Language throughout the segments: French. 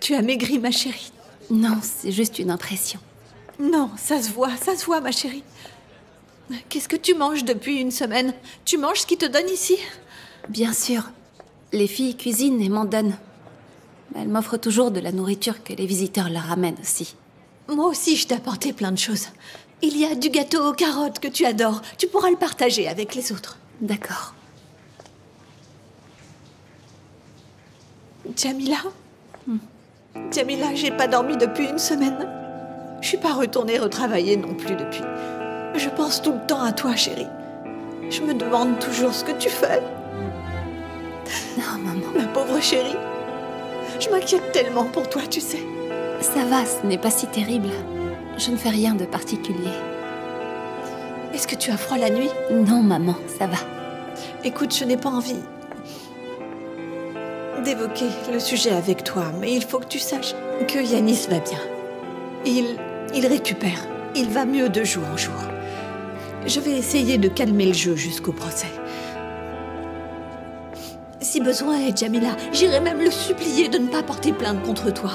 Tu as maigri, ma chérie. Non, c'est juste une impression. Non, ça se voit, ma chérie. Qu'est-ce que tu manges depuis une semaine? Tu manges ce qu'ils te donnent ici? Bien sûr. Les filles cuisinent et m'en donnent. Elles m'offrent toujours de la nourriture que les visiteurs leur ramènent aussi. Moi aussi, je t'ai apporté plein de choses. Il y a du gâteau aux carottes que tu adores. Tu pourras le partager avec les autres. D'accord. Jamila? Jamila, j'ai pas dormi depuis une semaine. Je suis pas retournée retravailler non plus depuis. Je pense tout le temps à toi, chérie. Je me demande toujours ce que tu fais. Non, maman. Ma pauvre chérie. Je m'inquiète tellement pour toi, tu sais. Ça va, ce n'est pas si terrible. Je ne fais rien de particulier. Est-ce que tu as froid la nuit? Non, maman, ça va. Écoute, je n'ai pas envie d'évoquer le sujet avec toi, mais il faut que tu saches que Yanis va bien. Il récupère. Il va mieux de jour en jour. Je vais essayer de calmer le jeu jusqu'au procès. Si besoin est, Jamila, j'irai même le supplier de ne pas porter plainte contre toi.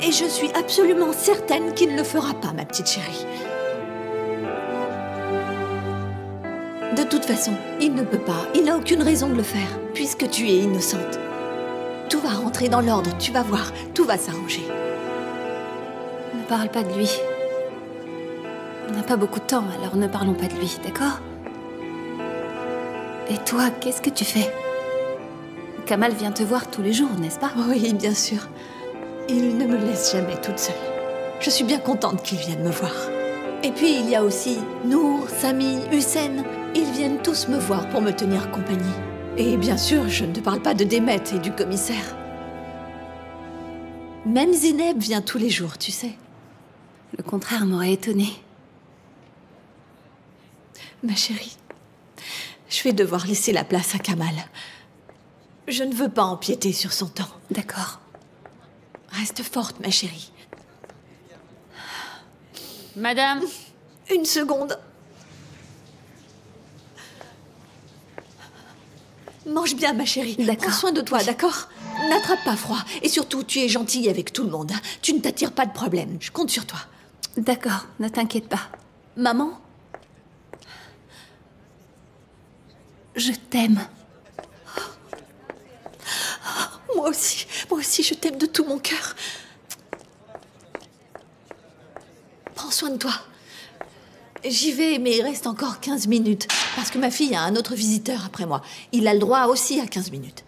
Et je suis absolument certaine qu'il ne le fera pas, ma petite chérie. De toute façon, il ne peut pas. Il n'a aucune raison de le faire, puisque tu es innocente. Tout va rentrer dans l'ordre, tu vas voir. Tout va s'arranger. Ne parle pas de lui. On n'a pas beaucoup de temps, alors ne parlons pas de lui, d'accord? Et toi, qu'est-ce que tu fais? Kamal vient te voir tous les jours, n'est-ce pas? Oui, bien sûr. Il ne me laisse jamais toute seule. Je suis bien contente qu'il vienne me voir. Et puis, il y a aussi Nour, Sami, Hussein. Ils viennent tous me voir pour me tenir compagnie. Et bien sûr, je ne te parle pas de Demet et du commissaire. Même Zineb vient tous les jours, tu sais. Le contraire m'aurait étonnée. Ma chérie, je vais devoir laisser la place à Kamal. Je ne veux pas empiéter sur son temps. D'accord. Reste forte, ma chérie. Madame? Une seconde. Mange bien, ma chérie. D'accord. Prends soin de toi, d'accord? N'attrape pas froid. Et surtout, tu es gentille avec tout le monde. Tu ne t'attires pas de problème. Je compte sur toi. D'accord, ne t'inquiète pas. Maman? Je t'aime. Moi aussi, je t'aime de tout mon cœur. Prends soin de toi. J'y vais, mais il reste encore 15 minutes. Parce que ma fille a un autre visiteur après moi. Il a le droit aussi à 15 minutes.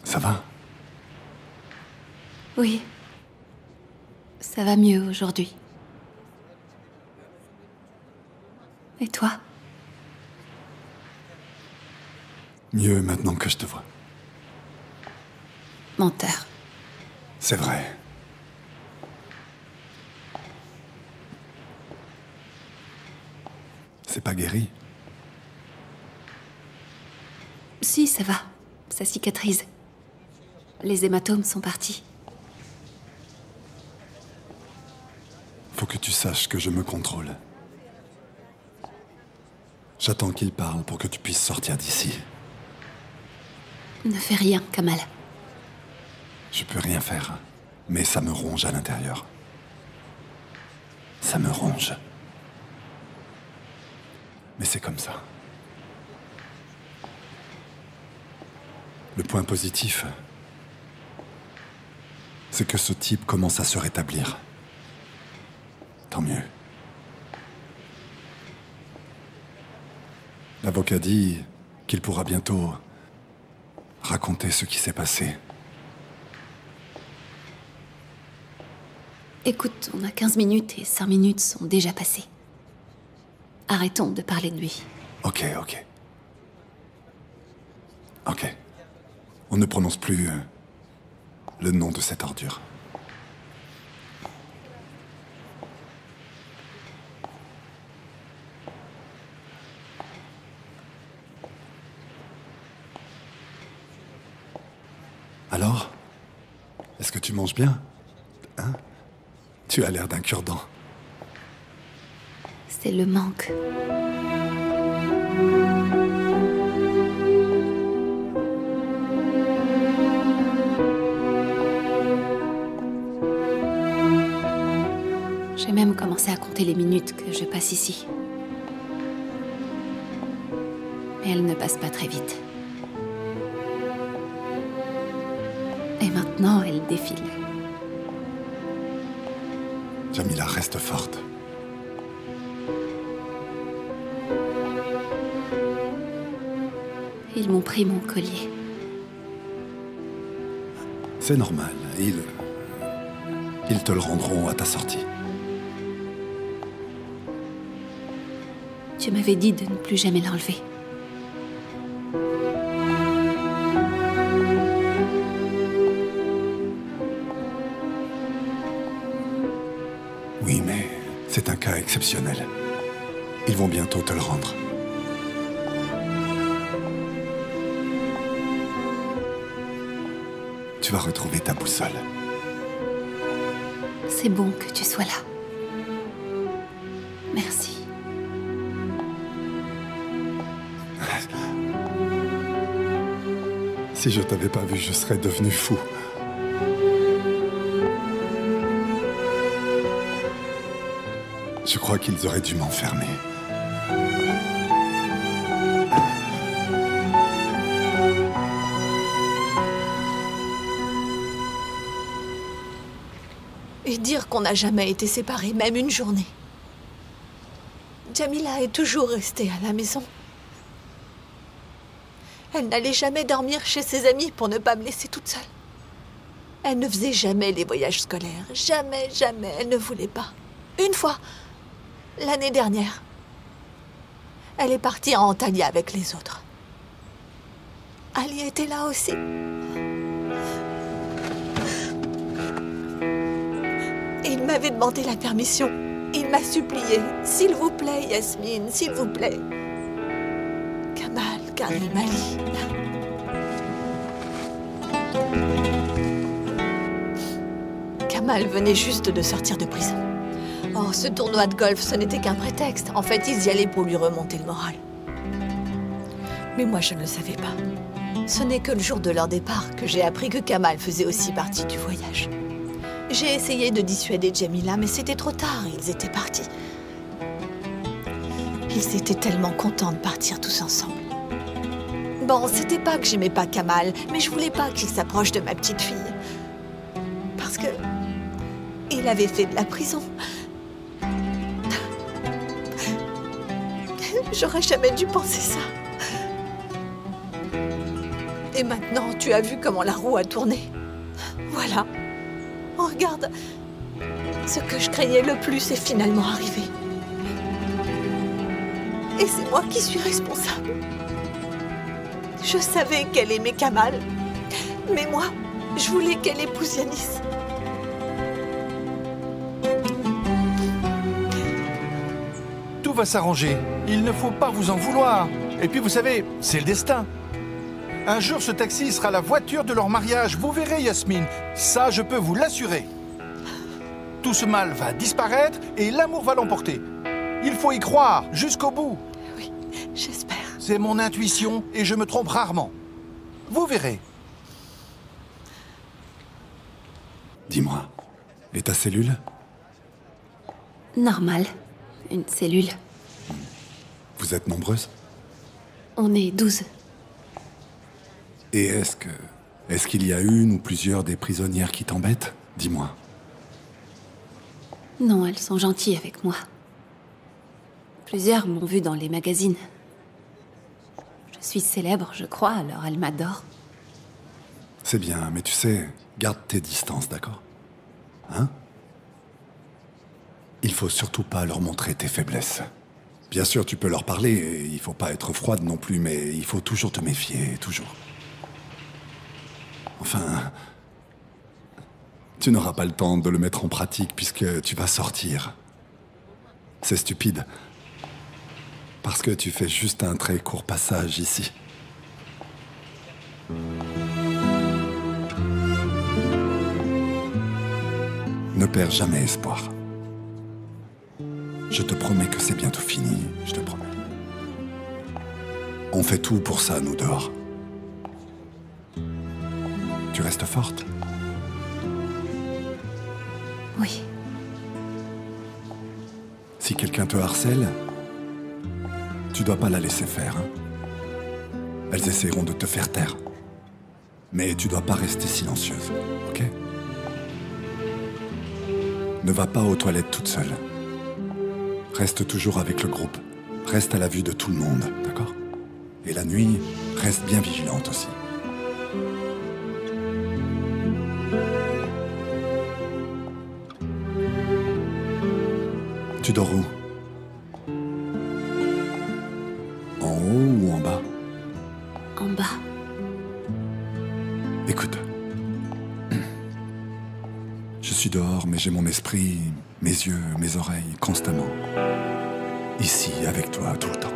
Ça va? Oui. Ça va mieux aujourd'hui. Et toi? Mieux maintenant que je te vois. Menteur. C'est vrai. C'est pas guéri? Si, ça va. Ça cicatrise. Les hématomes sont partis. Faut que tu saches que je me contrôle. J'attends qu'il parle pour que tu puisses sortir d'ici. Ne fais rien, Kamal. Je peux rien faire, mais ça me ronge à l'intérieur. Ça me ronge. Mais c'est comme ça. Le point positif, c'est que ce type commence à se rétablir. Tant mieux. L'avocat dit qu'il pourra bientôt raconter ce qui s'est passé. Écoute, on a 15 minutes et 5 minutes sont déjà passées. Arrêtons de parler de lui. Ok. On ne prononce plus le nom de cette ordure. Alors? Est-ce que tu manges bien? Hein? Tu as l'air d'un cure-dent. C'est le manque. J'ai même commencé à compter les minutes que je passe ici. Mais elles ne passent pas très vite. Et maintenant, elles défilent. Jamila reste forte. Ils m'ont pris mon collier. C'est normal. Ils te le rendront à ta sortie. Tu m'avais dit de ne plus jamais l'enlever. Oui, mais c'est un cas exceptionnel. Ils vont bientôt te le rendre. Tu vas retrouver ta boussole. C'est bon que tu sois là. Merci. Si je t'avais pas vu, je serais devenu fou. Je crois qu'ils auraient dû m'enfermer. Et dire qu'on n'a jamais été séparés, même une journée. Jamila est toujours restée à la maison. Elle n'allait jamais dormir chez ses amis pour ne pas me laisser toute seule. Elle ne faisait jamais les voyages scolaires. Jamais, elle ne voulait pas. Une fois, l'année dernière, elle est partie à Antalya avec les autres. Ali était là aussi. Il m'avait demandé la permission. Il m'a supplié. S'il vous plaît, Yasmine, s'il vous plaît. Kamal, Karim Ali. Kamal venait juste de sortir de prison. Oh, ce tournoi de golf, ce n'était qu'un prétexte. En fait, ils y allaient pour lui remonter le moral. Mais moi, je ne le savais pas. Ce n'est que le jour de leur départ que j'ai appris que Kamal faisait aussi partie du voyage. J'ai essayé de dissuader Jamila, mais c'était trop tard, ils étaient partis. Ils étaient tellement contents de partir tous ensemble. Bon, c'était pas que j'aimais pas Kamal, mais je voulais pas qu'il s'approche de ma petite fille. Parce que... il avait fait de la prison. J'aurais jamais dû penser ça. Et maintenant, tu as vu comment la roue a tourné. Voilà. Oh, regarde. Ce que je craignais le plus est finalement arrivé. Et c'est moi qui suis responsable. Je savais qu'elle aimait Kamal. Mais moi, je voulais qu'elle épouse Yanis. Tout va s'arranger. Il ne faut pas vous en vouloir. Et puis vous savez, c'est le destin. Un jour, ce taxi sera la voiture de leur mariage. Vous verrez, Yasmine. Ça, je peux vous l'assurer. Tout ce mal va disparaître et l'amour va l'emporter. Il faut y croire jusqu'au bout. Oui, j'espère. C'est mon intuition et je me trompe rarement. Vous verrez. Dis-moi, et ta cellule? Normal. Une cellule. Vous êtes nombreuses? On est 12. Et est-ce qu'il y a une ou plusieurs des prisonnières qui t'embêtent? Dis-moi. Non, elles sont gentilles avec moi. Plusieurs m'ont vue dans les magazines. Je suis célèbre, je crois, alors elles m'adorent. C'est bien, mais tu sais, garde tes distances, d'accord? Hein? Il faut surtout pas leur montrer tes faiblesses. Bien sûr, tu peux leur parler, et il faut pas être froide non plus, mais il faut toujours te méfier, toujours. Enfin, tu n'auras pas le temps de le mettre en pratique puisque tu vas sortir. C'est stupide. Parce que tu fais juste un très court passage ici. Ne perds jamais espoir. Je te promets que c'est bientôt fini, je te promets. On fait tout pour ça, nous, dehors. Tu restes forte? Oui. Si quelqu'un te harcèle, tu dois pas la laisser faire. Hein? Elles essaieront de te faire taire. Mais tu dois pas rester silencieuse, ok? Ne va pas aux toilettes toute seule. Reste toujours avec le groupe. Reste à la vue de tout le monde, d'accord? Et la nuit, reste bien vigilante aussi. Tu dors où? En haut ou en bas? En bas. Écoute. Je suis dehors, mais j'ai mon esprit, mes yeux, mes oreilles, constamment. Ici, avec toi, tout le temps.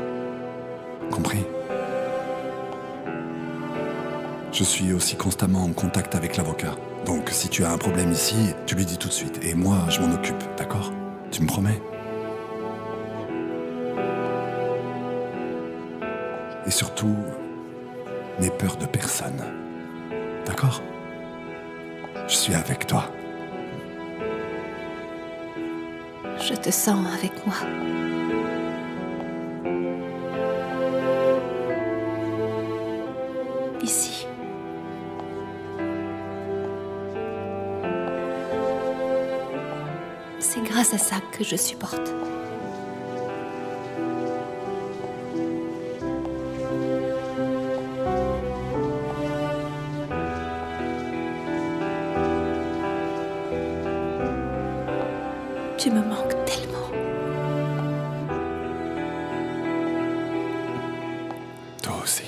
Compris? Je suis aussi constamment en contact avec l'avocat. Donc, si tu as un problème ici, tu lui dis tout de suite. Et moi, je m'en occupe, d'accord? Tu me promets? Et surtout, n'aie peur de personne. D'accord? Je suis avec toi. Je te sens avec moi. Ici. C'est grâce à ça que je supporte. Tu me manques tellement. Toi aussi.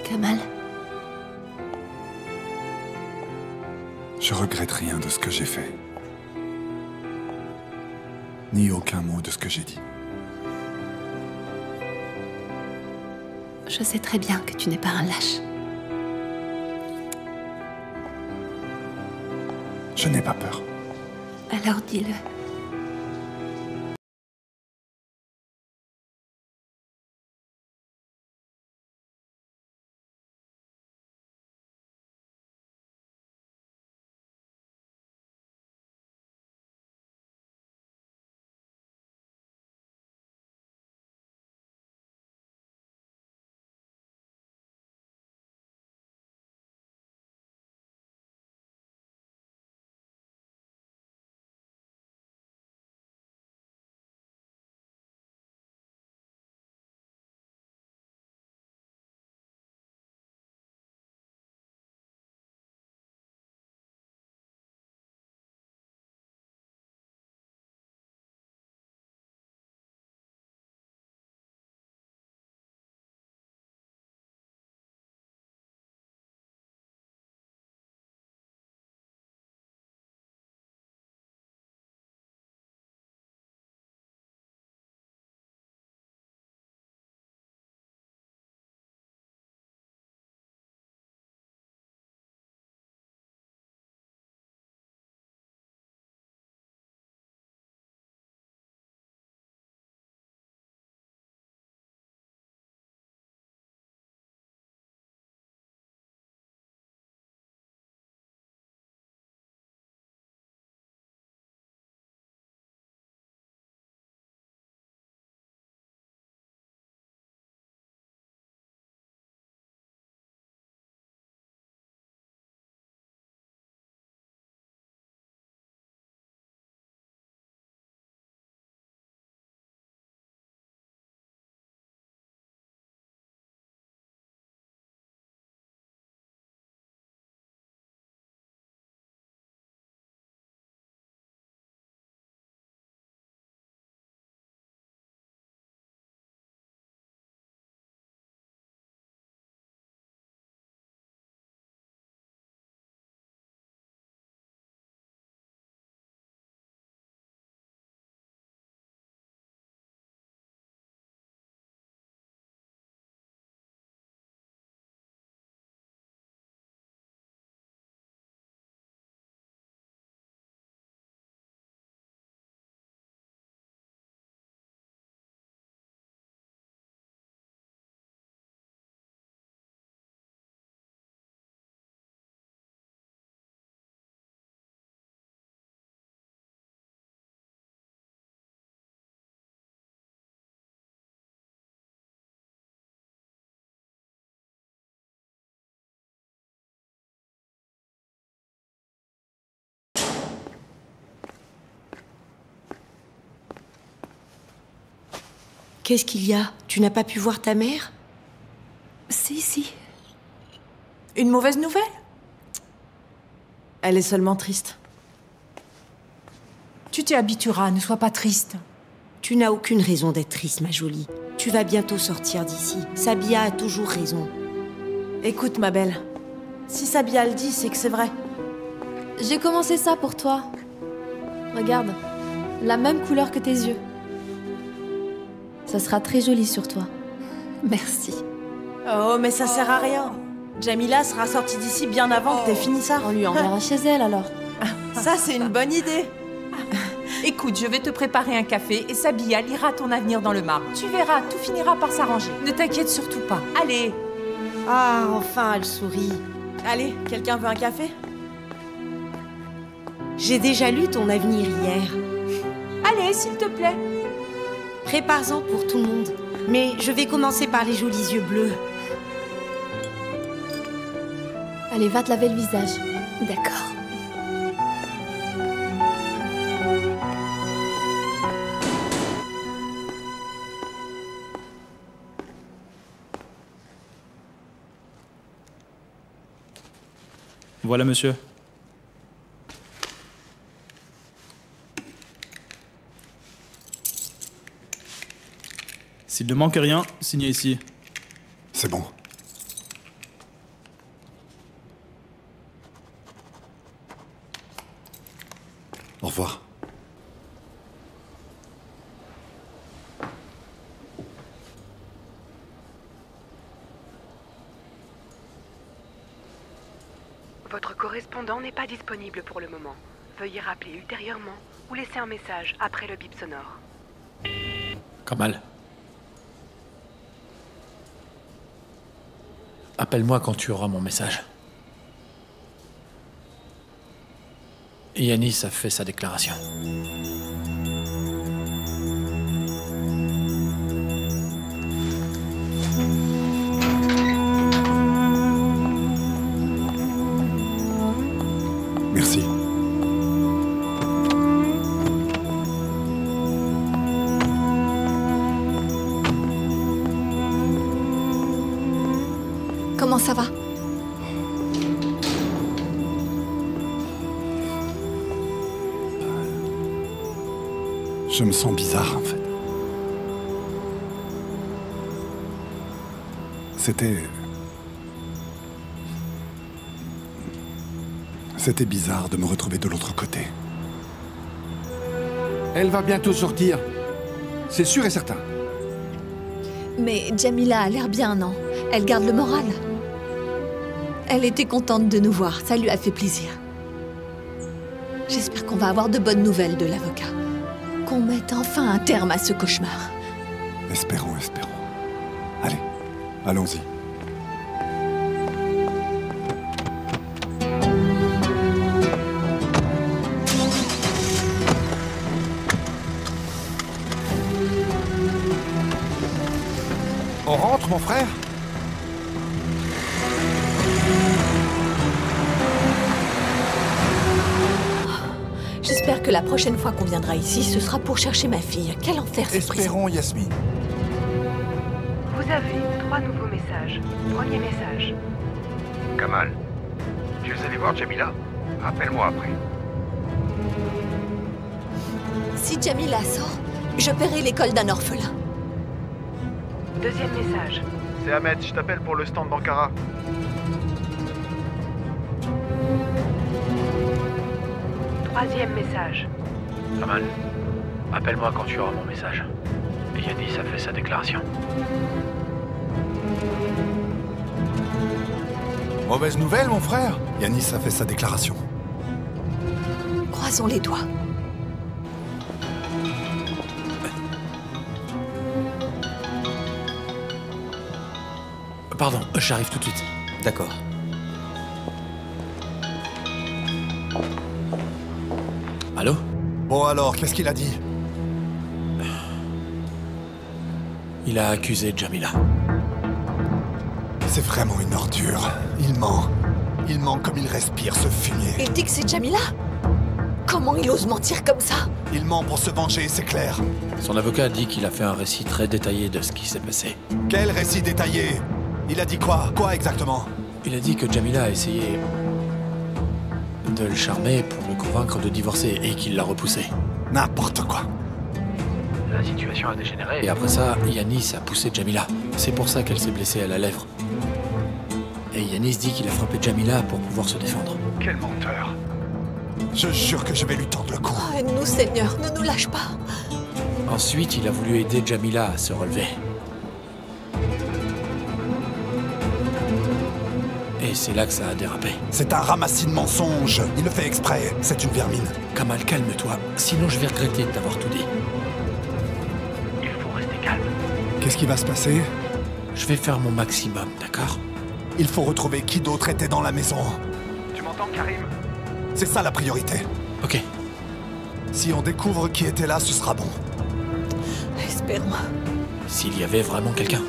Kamal, Je regrette rien de ce que j'ai fait. Ni aucun mot de ce que j'ai dit. je sais très bien que tu n'es pas un lâche. Je n'ai pas peur. Alors dis-le. Qu'est-ce qu'il y a? Tu n'as pas pu voir ta mère? Si. Une mauvaise nouvelle? Elle est seulement triste. Tu t'y habitueras, ne sois pas triste. Tu n'as aucune raison d'être triste, ma jolie. Tu vas bientôt sortir d'ici. Sabia a toujours raison. Écoute, ma belle. Si Sabia le dit, c'est que c'est vrai. J'ai commencé ça pour toi. Regarde, la même couleur que tes yeux. Ça sera très joli sur toi. Merci. Oh, mais ça sert à rien. Jamila sera sortie d'ici bien avant que t'aies fini ça. On lui enverra chez elle alors. Ça, c'est une bonne idée. Écoute, je vais te préparer un café et Sabia lira ton avenir dans le marbre. Tu verras, tout finira par s'arranger. Ne t'inquiète surtout pas. Allez. Ah, enfin, elle sourit. Allez, quelqu'un veut un café? J'ai déjà lu ton avenir hier. Allez, s'il te plaît. Prépare-en pour tout le monde. Mais je vais commencer par les jolis yeux bleus. Allez, va te laver le visage. D'accord. Voilà, monsieur. S'il ne manque rien, signez ici. C'est bon. Au revoir. Votre correspondant n'est pas disponible pour le moment. Veuillez rappeler ultérieurement ou laisser un message après le bip sonore. Kamal. Appelle-moi quand tu auras mon message. Yanis a fait sa déclaration. Merci. Comment ça va? Je me sens bizarre, en fait. C'était bizarre de me retrouver de l'autre côté. Elle va bientôt sortir. C'est sûr et certain. Mais Jamila a l'air bien, non? Elle garde le moral. Elle était contente de nous voir, ça lui a fait plaisir. J'espère qu'on va avoir de bonnes nouvelles de l'avocat. Qu'on mette enfin un terme à ce cauchemar. Espérons, espérons. Allez, allons-y. On rentre, mon frère? J'espère que la prochaine fois qu'on viendra ici, ce sera pour chercher ma fille. Quel enfer cette prison. Espérons, Yasmine. Vous avez 3 nouveaux messages. Premier message. Kamal, tu es allé voir Jamila? Rappelle-moi après. Si Jamila sort, je paierai l'école d'un orphelin. Deuxième message. C'est Ahmed, je t'appelle pour le stand d'Ankara. Troisième message. Kamal, appelle-moi quand tu auras mon message. Yanis a fait sa déclaration. Mauvaise nouvelle, mon frère? Yanis a fait sa déclaration. Croisons les doigts. Pardon, j'arrive tout de suite. D'accord. Allô? Bon alors, qu'est-ce qu'il a dit? Il a accusé Jamila. C'est vraiment une ordure. Il ment. Il ment comme il respire, ce fumier. Il dit que c'est Jamila? Comment il ose mentir comme ça? Il ment pour se venger, c'est clair. Son avocat dit qu'il a fait un récit très détaillé de ce qui s'est passé. Quel récit détaillé? Il a dit quoi? Quoi exactement? Il a dit que Jamila a essayé de le charmer pour le convaincre de divorcer et qu'il l'a repoussé. N'importe quoi. La situation a dégénéré. Et après ça, Yanis a poussé Jamila. C'est pour ça qu'elle s'est blessée à la lèvre. Et Yanis dit qu'il a frappé Jamila pour pouvoir se défendre. Quel menteur. Je jure que je vais lui tendre le cou. Oh, aide-nous, Seigneur, ne nous lâche pas. Ensuite, il a voulu aider Jamila à se relever. Et c'est là que ça a dérapé. C'est un ramassis de mensonges. Il le fait exprès. C'est une vermine. Kamal, calme-toi. Sinon, je vais regretter de t'avoir tout dit. Il faut rester calme. Qu'est-ce qui va se passer? Je vais faire mon maximum, d'accord? Il faut retrouver qui d'autre était dans la maison. Tu m'entends, Karim? C'est ça la priorité. Ok. Si on découvre qui était là, ce sera bon. Espérons. S'il y avait vraiment quelqu'un.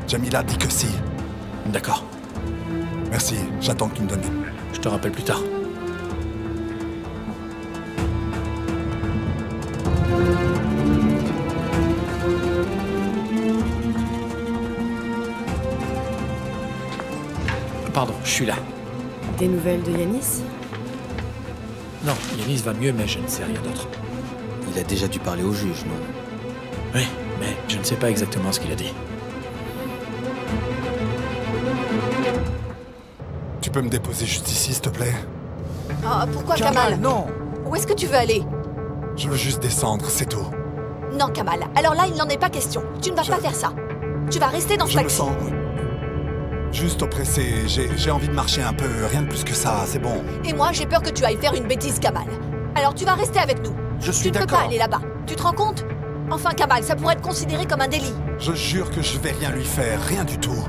Jamila dit que si. D'accord. Merci, j'attends que tu me donnes. Je te rappelle plus tard. Pardon, je suis là. Des nouvelles de Yanis? Non, Yanis va mieux, mais je ne sais rien d'autre. Il a déjà dû parler au juge, non? Oui, mais je ne sais pas exactement ce qu'il a dit. Tu peux me déposer juste ici, s'il te plaît? Ah, pourquoi Kamal? Non. Où est-ce que tu veux aller? Je veux juste descendre, c'est tout. Non, Kamal. Alors là, il n'en est pas question. Tu ne vas pas faire ça. Tu vas rester dans ce Je me taxi. sens juste oppressé. J'ai envie de marcher un peu. Rien de plus que ça, c'est bon. Et moi, j'ai peur que tu ailles faire une bêtise, Kamal. Alors tu vas rester avec nous. Je suis Tu ne peux d'accord. pas aller là-bas. Tu te rends compte? Enfin, Kamal, ça pourrait être considéré comme un délit. Je jure que je vais rien lui faire, rien du tout.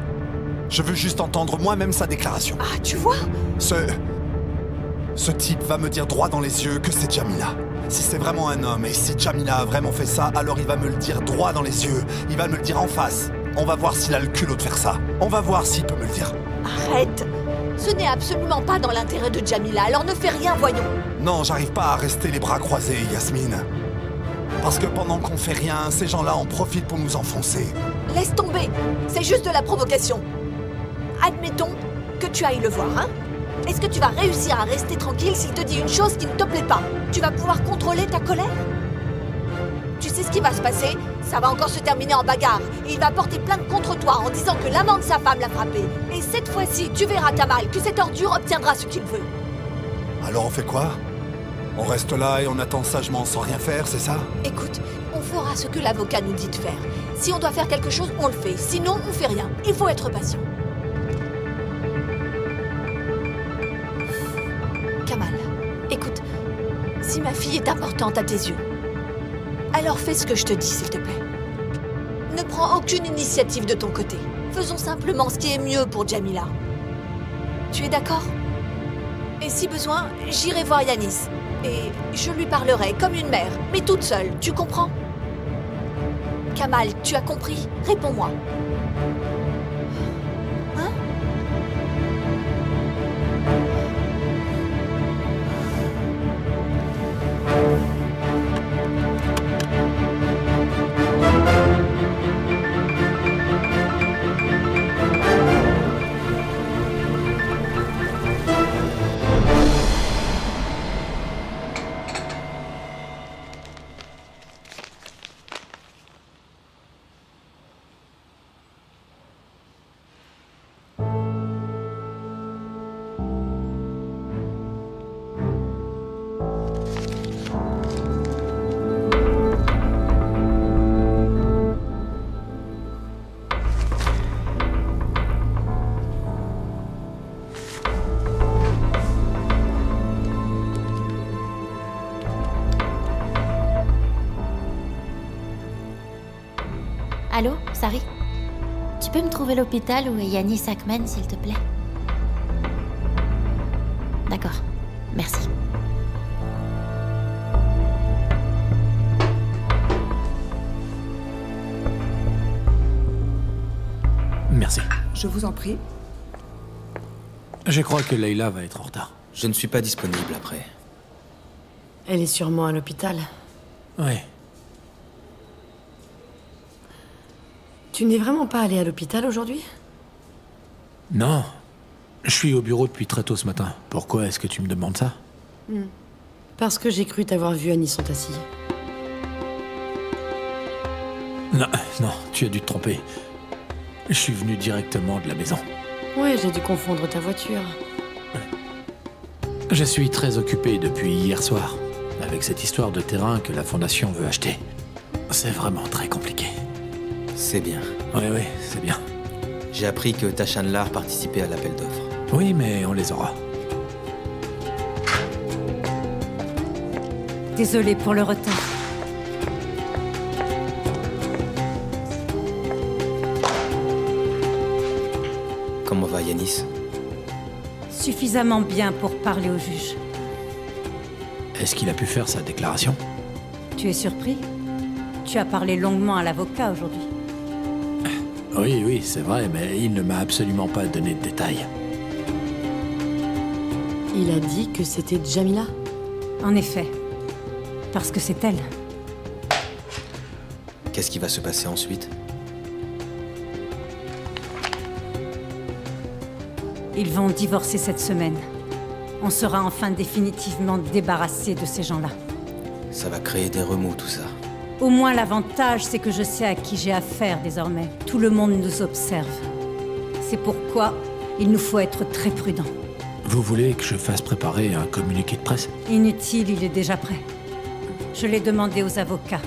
Je veux juste entendre moi-même sa déclaration. Ah, tu vois? Ce type va me dire droit dans les yeux que c'est Jamila. Si c'est vraiment un homme et si Jamila a vraiment fait ça, alors il va me le dire droit dans les yeux. Il va me le dire en face. On va voir s'il a le culot de faire ça. On va voir s'il peut me le dire. Arrête. Ce n'est absolument pas dans l'intérêt de Jamila, alors ne fais rien, voyons. Non, j'arrive pas à rester les bras croisés, Yasmine. Parce que pendant qu'on fait rien, ces gens-là en profitent pour nous enfoncer. Laisse tomber. C'est juste de la provocation. Admettons que tu ailles le voir, hein? Est-ce que tu vas réussir à rester tranquille s'il te dit une chose qui ne te plaît pas? Tu vas pouvoir contrôler ta colère? Tu sais ce qui va se passer? Ça va encore se terminer en bagarre. Et il va porter plainte contre toi en disant que l'amant de sa femme l'a frappé. Et cette fois-ci, tu verras, Kamal, que cette ordure obtiendra ce qu'il veut. Alors on fait quoi? On reste là et on attend sagement sans rien faire, c'est ça? Écoute, on fera ce que l'avocat nous dit de faire. Si on doit faire quelque chose, on le fait. Sinon, on fait rien. Il faut être patient. Kamal, écoute, si ma fille est importante à tes yeux, alors fais ce que je te dis, s'il te plaît. Ne prends aucune initiative de ton côté. Faisons simplement ce qui est mieux pour Jamila. Tu es d'accord? Et si besoin, j'irai voir Yanis. Et je lui parlerai comme une mère, mais toute seule, tu comprends? Kamal, tu as compris? Réponds-moi. Hein? Allô, Sari? Tu peux me trouver l'hôpital où est Yanis Akman, s'il te plaît? D'accord, merci. Merci. Je vous en prie. Je crois que Leila va être en retard. Je ne suis pas disponible après. Elle est sûrement à l'hôpital. Ouais. Tu n'es vraiment pas allé à l'hôpital aujourd'hui? Non. Je suis au bureau depuis très tôt ce matin. Pourquoi est-ce que tu me demandes ça? Parce que j'ai cru t'avoir vu à Nissan-Tassi. Non, non, tu as dû te tromper. Je suis venu directement de la maison. Ouais, j'ai dû confondre ta voiture. Je suis très occupé depuis hier soir, avec cette histoire de terrain que la Fondation veut acheter. C'est vraiment très compliqué. C'est bien. Oui, c'est bien. J'ai appris que Tashan Lar participait à l'appel d'offres. Oui, mais on les aura. Désolée pour le retard. Comment va Yanis? Suffisamment bien pour parler au juge. Est-ce qu'il a pu faire sa déclaration? Tu es surpris? Tu as parlé longuement à l'avocat aujourd'hui. Oui, c'est vrai, mais il ne m'a absolument pas donné de détails. Il a dit que c'était Jamila? En effet. Parce que c'est elle. Qu'est-ce qui va se passer ensuite? Ils vont divorcer cette semaine. On sera enfin définitivement débarrassé de ces gens-là. Ça va créer des remous, tout ça. Au moins l'avantage, c'est que je sais à qui j'ai affaire désormais. Tout le monde nous observe. C'est pourquoi il nous faut être très prudents. Vous voulez que je fasse préparer un communiqué de presse? Inutile, il est déjà prêt. Je l'ai demandé aux avocats.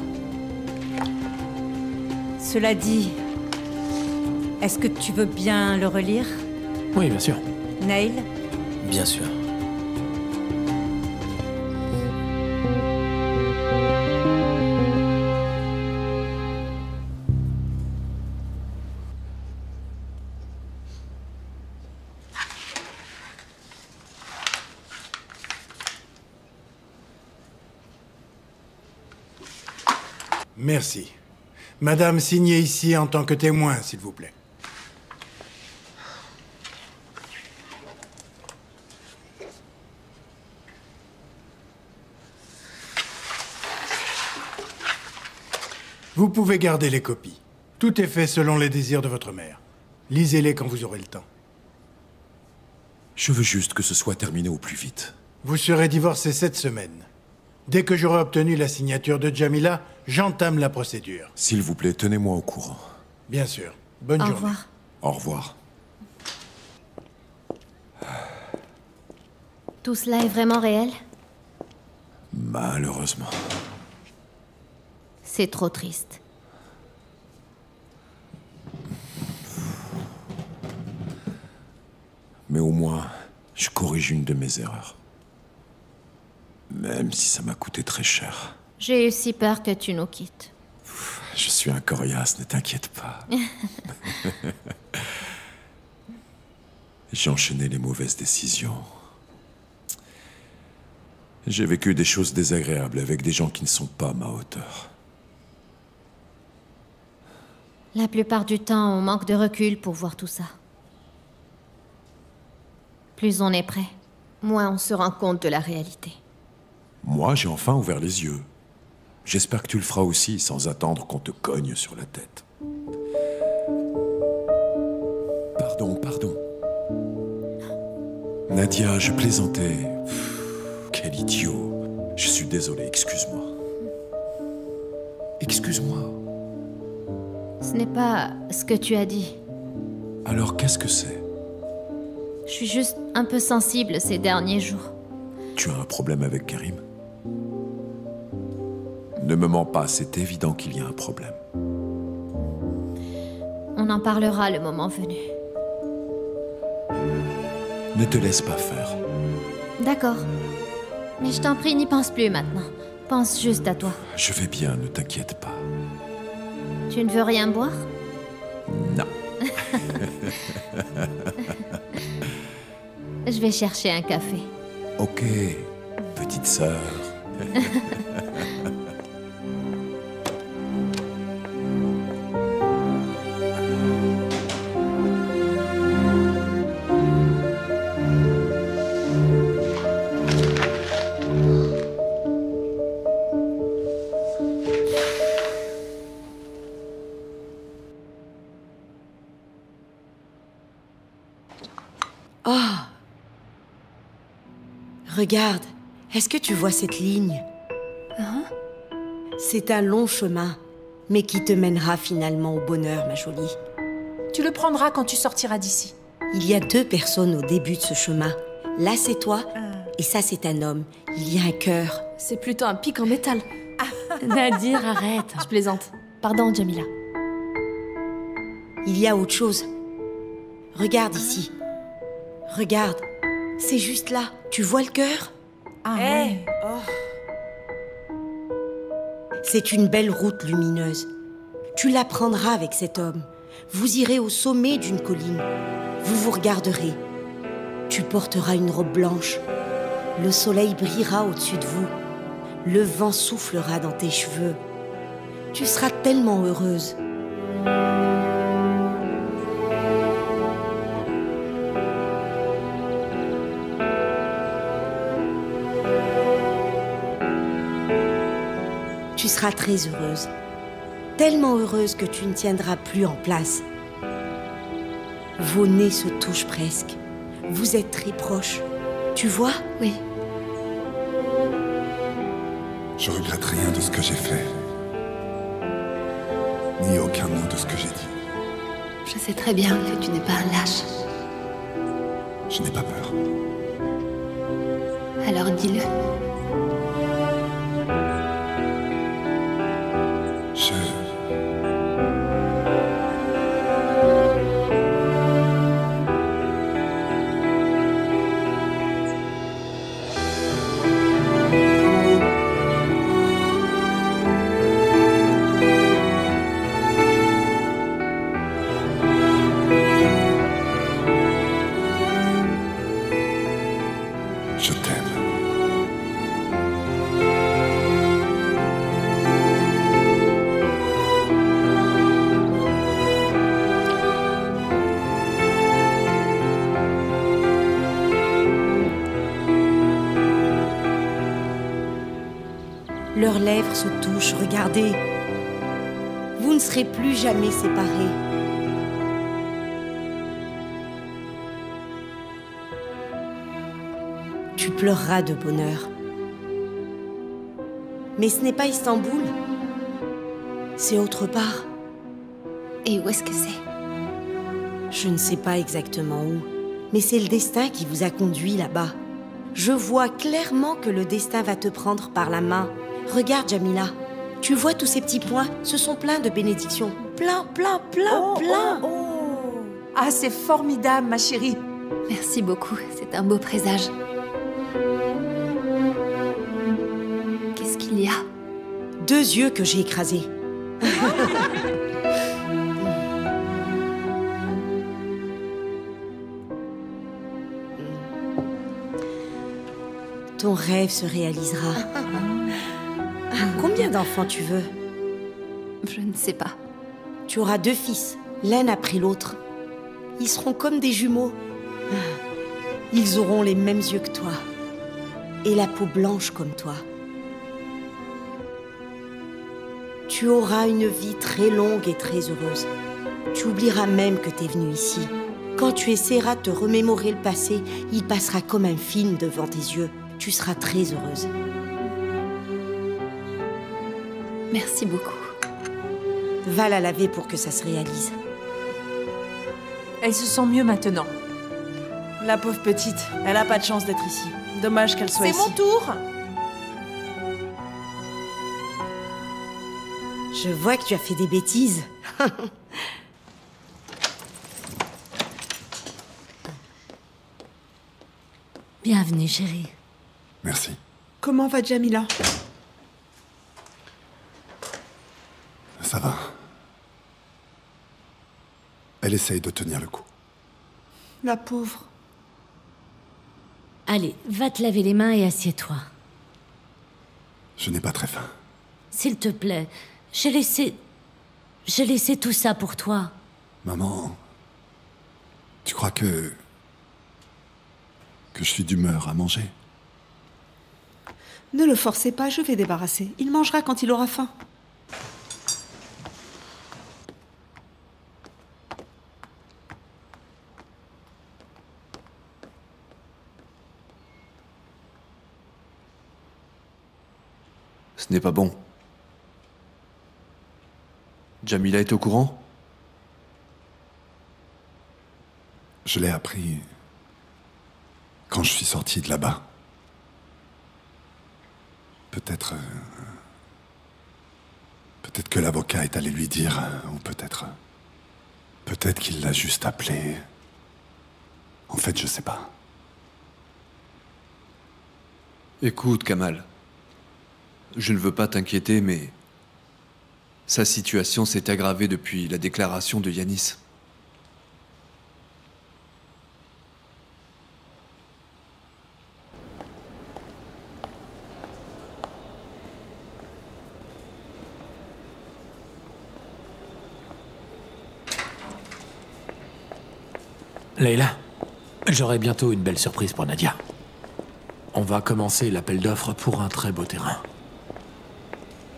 Cela dit, est-ce que tu veux bien le relire? Oui, bien sûr. Neil? Bien sûr. Merci. Madame, signez ici en tant que témoin, s'il vous plaît. Vous pouvez garder les copies. Tout est fait selon les désirs de votre mère. Lisez-les quand vous aurez le temps. Je veux juste que ce soit terminé au plus vite. Vous serez divorcé cette semaine. Dès que j'aurai obtenu la signature de Jamila, j'entame la procédure. S'il vous plaît, tenez-moi au courant. Bien sûr. Bonne Au journée. revoir. Au revoir. Tout cela est vraiment réel? Malheureusement. C'est trop triste. Mais au moins, je corrige une de mes erreurs. Même si ça m'a coûté très cher. J'ai eu si peur que tu nous quittes. Je suis un coriace, ne t'inquiète pas. J'ai enchaîné les mauvaises décisions. J'ai vécu des choses désagréables avec des gens qui ne sont pas à ma hauteur. La plupart du temps, on manque de recul pour voir tout ça. Plus on est prêt, moins on se rend compte de la réalité. Moi, j'ai enfin ouvert les yeux. J'espère que tu le feras aussi, sans attendre qu'on te cogne sur la tête. Pardon. Nadia, je plaisantais. Quel idiot. Je suis désolé, excuse-moi. Excuse-moi. Ce n'est pas ce que tu as dit. Alors qu'est-ce que c'est? Je suis juste un peu sensible ces derniers jours. Tu as un problème avec Karim? Ne me mens pas, c'est évident qu'il y a un problème. On en parlera le moment venu. Ne te laisse pas faire. D'accord. Mais je t'en prie, n'y pense plus maintenant. Pense juste à toi. Je vais bien, ne t'inquiète pas. Tu ne veux rien boire? Non. Je vais chercher un café. Ok, petite sœur. Oh! Regarde, est-ce que tu vois cette ligne? Hein? C'est un long chemin, mais qui te mènera finalement au bonheur, ma jolie. Tu le prendras quand tu sortiras d'ici. Il y a 2 personnes au début de ce chemin. Là, c'est toi, et ça, c'est un homme. Il y a un cœur. C'est plutôt un pic en métal. Nadir, arrête. Je plaisante. Pardon, Jamila. Il y a autre chose. Regarde ici. Regarde. C'est juste là. Tu vois le cœur? Ouais. C'est une belle route lumineuse. Tu la prendras avec cet homme. Vous irez au sommet d'une colline. Vous vous regarderez. Tu porteras une robe blanche. Le soleil brillera au-dessus de vous. Le vent soufflera dans tes cheveux. Tu seras tellement heureuse. Tu seras très heureuse. Tellement heureuse que tu ne tiendras plus en place. Vos nez se touchent presque. Vous êtes très proches. Tu vois? Oui. Je regrette rien de ce que j'ai fait. Ni aucun mot de ce que j'ai dit. Je sais très bien que tu n'es pas un lâche. Je n'ai pas peur. Alors dis-le. Je t'aime. Leurs lèvres se touchent, regardez. Vous ne serez plus jamais séparés. Tu pleureras de bonheur. Mais ce n'est pas Istanbul. C'est autre part. Et où est-ce que c'est? Je ne sais pas exactement où, mais c'est le destin qui vous a conduit là-bas. Je vois clairement que le destin va te prendre par la main. Regarde, Jamila. Tu vois tous ces petits points? Ce sont pleins de bénédictions. Plein. Ah, c'est formidable, ma chérie. Merci beaucoup, c'est un beau présage. Qu'est-ce qu'il y a? 2 yeux que j'ai écrasés. Ton rêve se réalisera. Combien d'enfants tu veux? Je ne sais pas. Tu auras 2 fils, l'un après l'autre. Ils seront comme des jumeaux. Ils auront les mêmes yeux que toi. Et la peau blanche comme toi. Tu auras une vie très longue et très heureuse. Tu oublieras même que tu es venu ici. Quand tu essaieras de te remémorer le passé, il passera comme un film devant tes yeux. Tu seras très heureuse. Merci beaucoup. Va la laver pour que ça se réalise. Elle se sent mieux maintenant. La pauvre petite, elle a pas de chance d'être ici. Dommage qu'elle soit ici. C'est mon tour. Je vois que tu as fait des bêtises. Bienvenue, chérie. Merci. Comment va Jamila? Ça va. Elle essaye de tenir le coup. La pauvre. Allez, va te laver les mains et assieds-toi. Je n'ai pas très faim. S'il te plaît, j'ai laissé tout ça pour toi. Maman, tu crois que je suis d'humeur à manger? Ne le forcez pas, je vais débarrasser. Il mangera quand il aura faim. Ce n'est pas bon. Jamila est au courant? Je l'ai appris quand je suis sorti de là-bas. Peut-être que l'avocat est allé lui dire, ou peut-être qu'il l'a juste appelé. En fait, je sais pas. Écoute, Kamal. Je ne veux pas t'inquiéter, mais sa situation s'est aggravée depuis la déclaration de Yanis. Leïla, j'aurai bientôt une belle surprise pour Nadia. On va commencer l'appel d'offres pour un très beau terrain.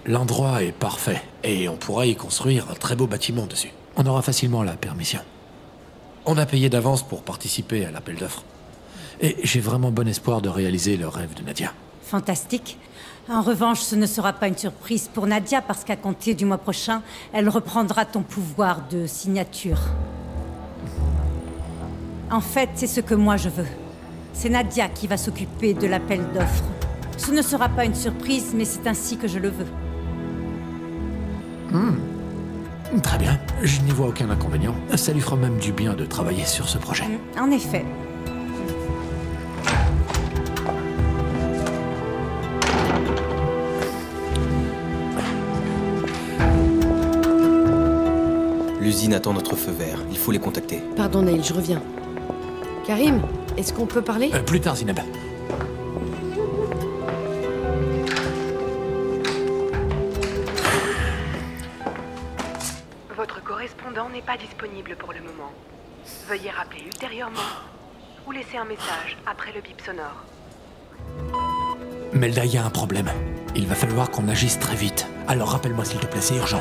L'endroit est parfait et on pourra y construire un très beau bâtiment dessus. On aura facilement la permission. On a payé d'avance pour participer à l'appel d'offres. Et j'ai vraiment bon espoir de réaliser le rêve de Nadia. Fantastique. En revanche, ce ne sera pas une surprise pour Nadia parce qu'à compter du mois prochain, elle reprendra ton pouvoir de signature. En fait, c'est ce que moi je veux. C'est Nadia qui va s'occuper de l'appel d'offres. Ce ne sera pas une surprise, mais c'est ainsi que je le veux. Très bien, je n'y vois aucun inconvénient. Ça lui fera même du bien de travailler sur ce projet. En effet. L'usine attend notre feu vert. Il faut les contacter. Pardon, Neil, je reviens. Karim, est-ce qu'on peut parler? Plus tard, Zineb. Votre correspondant n'est pas disponible pour le moment. Veuillez rappeler ultérieurement ou laisser un message après le bip sonore. Melda, il y a un problème. Il va falloir qu'on agisse très vite. Alors rappelle-moi s'il te plaît, c'est urgent.